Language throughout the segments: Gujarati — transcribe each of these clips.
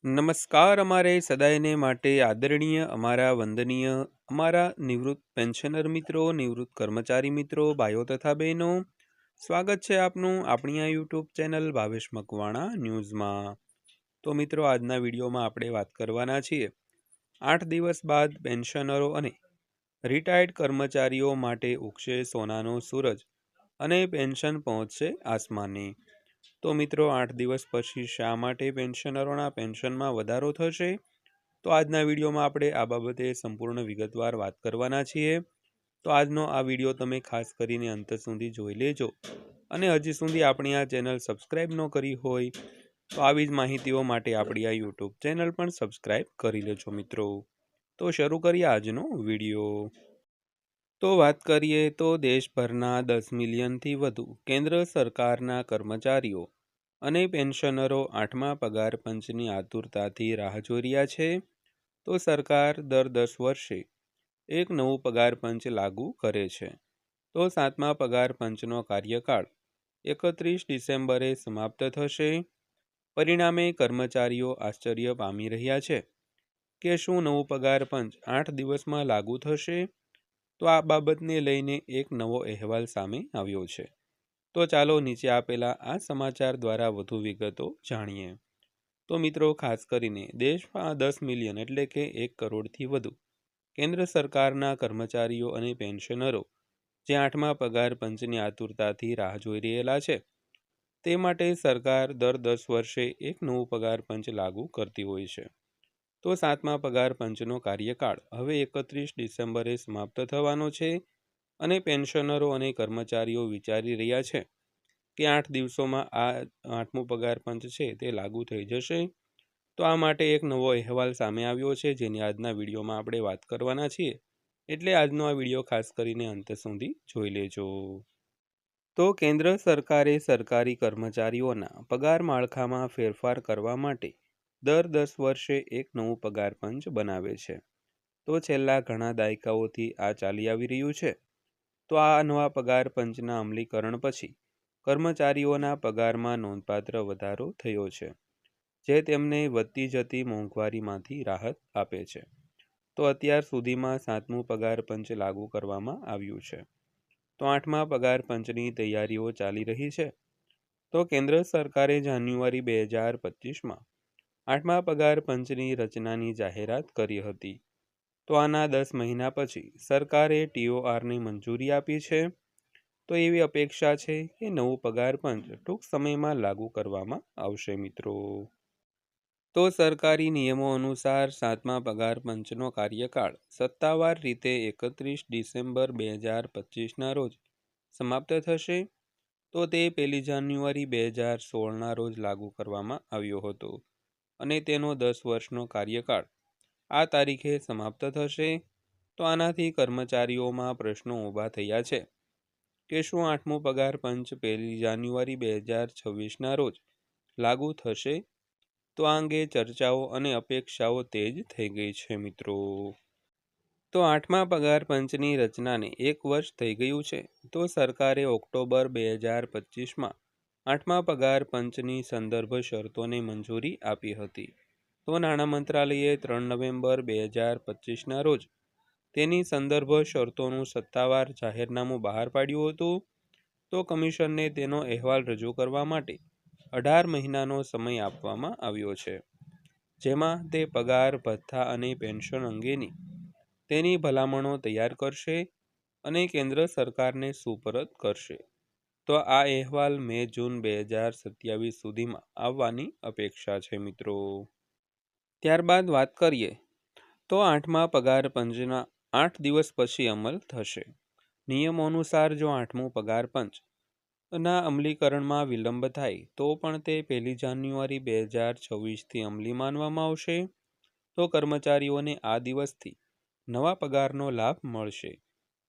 નમસ્કાર અમારે સદાયને માટે આદરણીય અમારા વંદનીય અમારા નિવૃત્ત પેન્શનર મિત્રો, નિવૃત્ત કર્મચારી મિત્રો, ભાઈઓ તથા બહેનો, સ્વાગત છે આપનું આપણી આ યુટ્યુબ ચેનલ ભાવેશ મકવાણા ન્યૂઝમાં। તો મિત્રો, આજના વિડીયોમાં આપણે વાત કરવાના છીએ 8 દિવસ બાદ પેન્શનરો અને રિટાયર્ડ કર્મચારીઓ માટે ઉગશે સોનાનો સૂરજ અને પેન્શન પહોંચશે આસમાને। તો મિત્રો, 8 દિવસ પછી શા માટે પેન્શનરોના પેન્શનમાં વધારો થશે? તો આજના વિડીયોમાં આપણે આ બાબતે સંપૂર્ણ વિગતવાર વાત કરવાના છીએ। તો આજનો આ વિડીયો તમે ખાસ કરીને અંત સુધી જોઈ લેજો અને હજી સુધી આપણી આ ચેનલ સબસ્ક્રાઈબ ન કરી હોય તો આવી જ માહિતીઓ માટે આપણી આ યુટ્યુબ ચેનલ પણ સબસ્ક્રાઈબ કરી લેજો મિત્રો। તો શરૂ કરીએ આજનો વિડીયો। તો વાત કરીએ તો દેશભરના 10 મિલિયનથી વધુ કેન્દ્ર સરકારના કર્મચારીઓ અને પેન્શનરો 8મા પગાર પંચની આતુરતાથી રાહ જોઈ રહ્યા છે। તો સરકાર દર 10 વર્ષે એક નવું પગાર પંચ લાગુ કરે છે। તો 7મા પગાર પંચનો કાર્યકાળ 31 ડિસેમ્બરે સમાપ્ત થશે। પરિણામે કર્મચારીઓ આશ્ચર્ય પામી રહ્યા છે કે શું નવું પગાર પંચ 8 દિવસમાં લાગુ થશે? તો આ બાબતને લઈને એક નવો અહેવાલ સામે આવ્યો છે। તો ચાલો નીચે આપેલા આ સમાચાર દ્વારા વધુ વિગતો જાણીએ। તો મિત્રો, ખાસ કરીને દેશમાં 10 મિલિયન એટલે કે 1 કરોડથી વધુ કેન્દ્ર સરકારના કર્મચારીઓ અને પેન્શનરો જે 8મા પગાર પંચની આતુરતાથી રાહ જોઈ રહેલા છે, તે માટે સરકાર દર 10 વર્ષે એક નવું પગાર પંચ લાગુ કરતી હોય છે। તો 7મા પગાર પંચનો કાર્યકાળ હવે 31 ડિસેમ્બરે સમાપ્ત થવાનો છે અને પેન્શનરો અને કર્મચારીઓ વિચારી રહ્યા છે કે 8 દિવસોમાં આ 8મું પગાર પંચ છે તે લાગુ થઈ જશે। તો આ માટે એક નવો અહેવાલ સામે આવ્યો છે જેની આજના વિડીયોમાં આપણે વાત કરવાના છીએ, એટલે આજનો આ વિડીયો ખાસ કરીને અંત સુધી જોઈ લેજો। તો કેન્દ્ર સરકારે સરકારી કર્મચારીઓના પગાર માળખામાં ફેરફાર કરવા માટે દર 10 વર્ષે એક નવું પગાર પંચ બનાવે છે। તો છેલ્લા ઘણા દાયકાઓથી આ ચાલી આવી રહ્યું છે। તો આ નવા પગાર પંચના અમલીકરણ પછી કર્મચારીઓના પગારમાં નોંધપાત્ર વધારો થયો છે, જે તેમને વધતી જતી મોંઘવારીમાંથી રાહત આપે છે। તો અત્યાર સુધીમાં 7મું પગાર પંચ લાગુ કરવામાં આવ્યું છે। તો 8મા પગાર પંચની તૈયારીઓ ચાલી રહી છે। તો કેન્દ્ર સરકારે જાન્યુઆરી 2025માં 8મા પગાર પંચની રચનાની જાહેરાત કરી હતી। તો આના 10 મહિના પછી સરકારે TORને મંજૂરી આપી છે। તો એવી અપેક્ષા છે કે નવું પગાર પંચ ટૂંક સમયમાં લાગુ કરવામાં આવશે મિત્રો। તો સરકારી નિયમો અનુસાર 7મા પગાર પંચનો કાર્યકાળ સત્તાવાર રીતે 31 ડિસેમ્બર 2025ના રોજ સમાપ્ત થશે। તો તે 1 જાન્યુઆરી 2016ના રોજ લાગુ કરવામાં આવ્યો હતો અને તેનો 10 વર્ષનો કાર્યકાળ આ તારીખે સમાપ્ત થશે। તો આનાથી કર્મચારીઓમાં પ્રશ્નો ઊભા થયા છે કે શું 8મું પગાર પંચ 1 જાન્યુઆરી 2026ના રોજ લાગુ થશે? તો આ અંગે ચર્ચાઓ અને અપેક્ષાઓ તેજ થઈ ગઈ છે મિત્રો। તો 8મા પગાર પંચની રચનાને 1 વર્ષ થઈ ગયું છે। તો સરકારે ઓક્ટોબર 2025માં 8મા પગાર પંચની સંદર્ભ શરતોને મંજૂરી આપી હતી। તો નાણાં મંત્રાલયે 3 નવેમ્બર 2025ના રોજ તેની સંદર્ભ શરતોનું સત્તાવાર જાહેરનામું બહાર પાડ્યું હતું। તો કમિશનને તેનો અહેવાલ રજૂ કરવા માટે 18 મહિનાનો સમય આપવામાં આવ્યો છે, જેમાં તે પગાર, ભથ્થા અને પેન્શન અંગેની તેની ભલામણો તૈયાર કરશે અને કેન્દ્ર સરકારને સુપરત કરશે। તો આ અહેવાલ મે-જૂન 2027 સુધીમાં આવવાની અપેક્ષા છે મિત્રો। ત્યારબાદ વાત કરીએ તો 8મા પગાર પંચના 8 દિવસ પછી અમલ થશે। નિયમો અનુસાર જો 8મું પગાર પંચ ના અમલીકરણમાં વિલંબ થાય તો પણ તે 1 જાન્યુઆરી 2026થી અમલી માનવામાં આવશે। તો કર્મચારીઓને આ દિવસથી નવા પગારનો લાભ મળશે,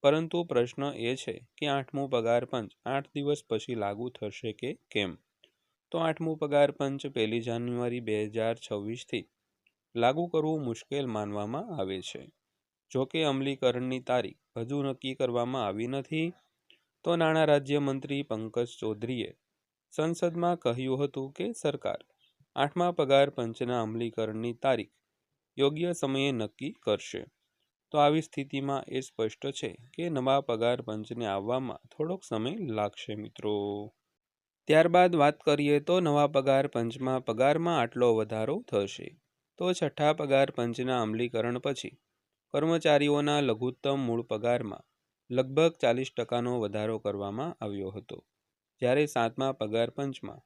પરંતુ પ્રશ્ન એ છે કે 8મું પગાર પંચ 8 દિવસ પછી લાગુ થશે કે કેમ? તો 8મું પગાર પંચ 1 જાન્યુઆરી 2026થી લાગુ કરવું મુશ્કેલ માનવામાં આવે છે। જો કે અમલીકરણની તારીખ હજુ નક્કી કરવામાં આવી નથી। તો નાણાં રાજ્યમંત્રી પંકજ ચૌધરીએ સંસદમાં કહ્યું હતું કે સરકાર 8મા પગાર પંચના અમલીકરણની તારીખ યોગ્ય સમયે નક્કી કરશે. તો આવી સ્થિતિમાં એ સ્પષ્ટ છે કે નવા પગાર પંચને આવવામાં થોડોક સમય લાગશે મિત્રો. ત્યારબાદ વાત કરીએ તો નવા પગાર પંચમાં પગારમાં આટલો વધારો થશે. તો 6ઠ્ઠા પગાર પંચના અમલીકરણ પછી કર્મચારીઓના લઘુત્તમ મૂળ પગારમાં લગભગ 40% વધારો કરવામાં આવ્યો હતો, જ્યારે 7મા પગાર પંચમાં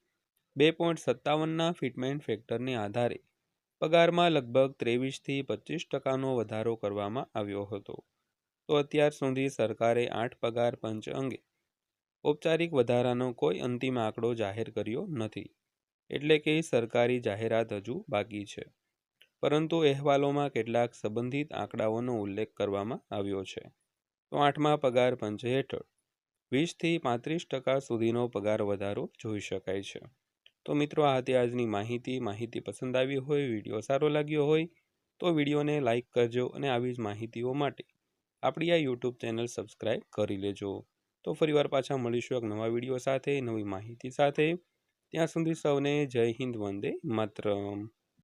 2.57ના ફિટમેન્ટ ફેક્ટરને આધારે પગારમાં લગભગ 23થી 25% વધારો કરવામાં આવ્યો હતો. તો અત્યાર સુધી સરકારે 8 પગાર પંચ અંગે ઔપચારિક વધારાનો કોઈ અંતિમ આંકડો જાહેર કર્યો નથી, એટલે કે સરકારી જાહેરાત હજુ બાકી છે. પરંતુ અહેવાલોમાં કેટલાક સંબંધિત આંકડાઓનો ઉલ્લેખ કરવામાં આવ્યો છે. તો 8મા પગાર પંચ હેઠળ 20થી 35% સુધીનો પગાર વધારો જોઈ શકાય છે. તો મિત્રો, આ હતી આજની માહિતી પસંદ આવી હોય, વિડીયો સારો લાગ્યો હોય તો વિડીયોને લાઇક કરજો અને આવી જ માહિતીઓ માટે આપણી આ યુટ્યુબ ચેનલ સબસ્ક્રાઈબ કરી લેજો. તો ફરીવાર પાછા મળીશું એક નવા વિડીયો સાથે, નવી માહિતી સાથે. ત્યાં સુધી સૌને જય હિન્દ, વંદે માતરમ.